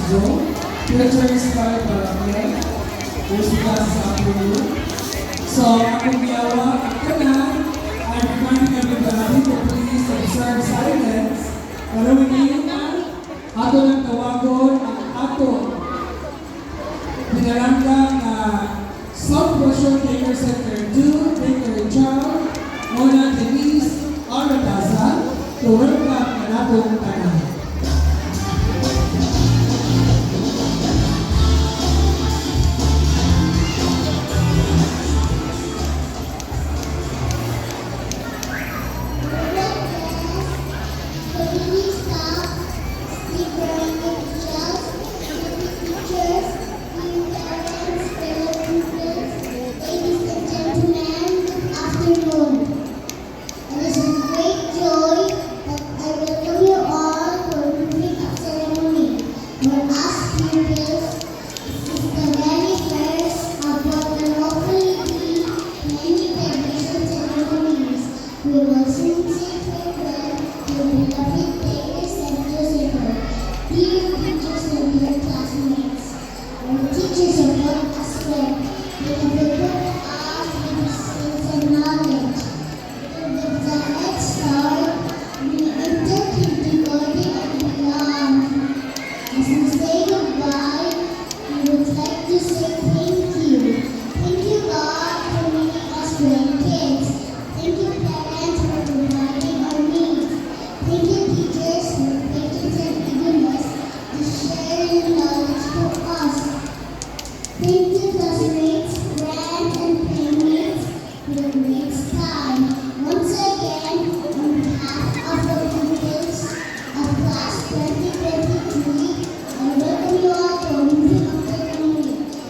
Alonso, Teachers by Barangay, there's classes afternoon. So, akong giyawa, ito na, I'm reminding everybody to please observe silence. Pero ngayon na, ato ng tawagon ang ato pinalanggang South Portion Daycare Center 2, Daycare Child, Mona Denise Arataza, to welcome ang atong tanan.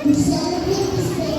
We celebrate this day.